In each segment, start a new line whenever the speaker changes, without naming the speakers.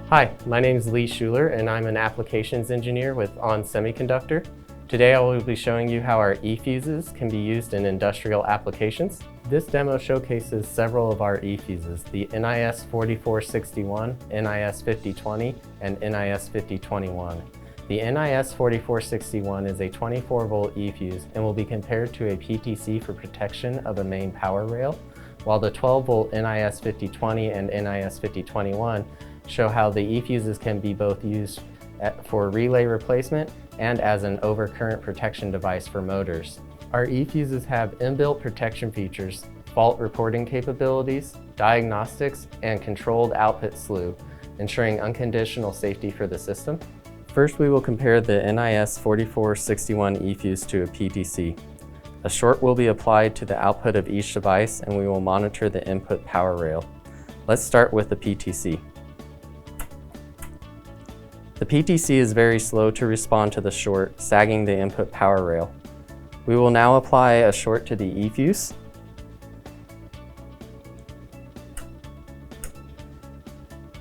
Hi, my name is Lee Schuler and I'm an applications engineer with Semiconductor. Today I will be showing you how our eFuses can be used in industrial applications. This demo showcases several of our eFuses, the NIS5020, NIS5020, and NIS5021. The NIS5461 is a 24-volt eFuse and will be compared to a PTC for protection of a main power rail, while the 12-volt NIS5020 and NIS5021 show how the eFuses can be both used for relay replacement and as an overcurrent protection device for motors. Our eFuses have inbuilt protection features, fault reporting capabilities, diagnostics, and controlled output slew, ensuring unconditional safety for the system. First, we will compare the NIS5461 eFuse to a PTC. A short will be applied to the output of each device and we will monitor the input power rail. Let's start with the PTC. The PTC is very slow to respond to the short, sagging the input power rail. We will now apply a short to the eFuse.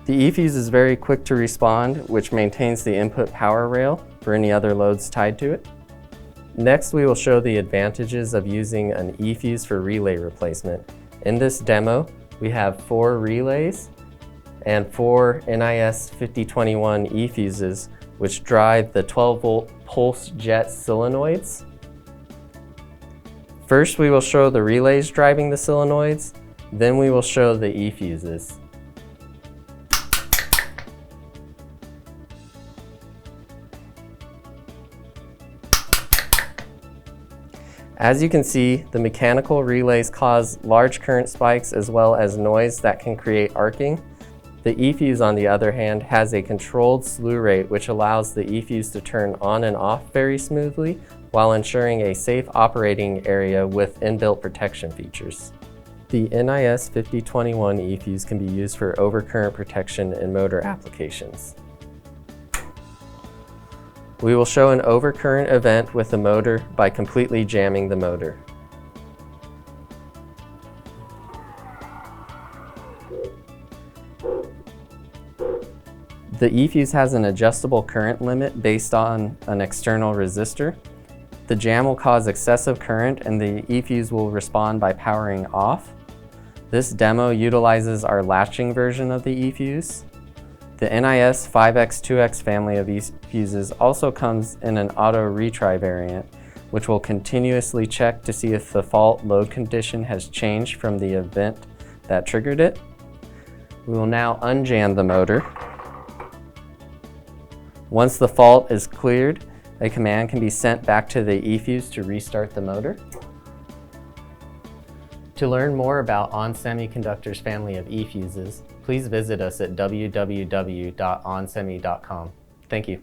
The eFuse is very quick to respond, which maintains the input power rail for any other loads tied to it. Next, we will show the advantages of using an eFuse for relay replacement. In this demo, we have 4 relays and 4 NIS5021 eFuses, which drive the 12-volt pulse jet solenoids. First, we will show the relays driving the solenoids, then we will show the eFuses. As you can see, the mechanical relays cause large current spikes as well as noise that can create arcing. The eFuse, on the other hand, has a controlled slew rate which allows the eFuse to turn on and off very smoothly while ensuring a safe operating area with inbuilt protection features. The NIS5021 eFuse can be used for overcurrent protection in motor applications. We will show an overcurrent event with the motor by completely jamming the motor. The eFuse has an adjustable current limit based on an external resistor. The jam will cause excessive current and the eFuse will respond by powering off. This demo utilizes our latching version of the eFuse. The NIS5X2X family of eFuses also comes in an auto retry variant, which will continuously check to see if the fault load condition has changed from the event that triggered it. We will now unjam the motor. Once the fault is cleared, a command can be sent back to the eFuse to restart the motor. To learn more about Semiconductor's family of eFuses, please visit us at www.onsemi.com. Thank you.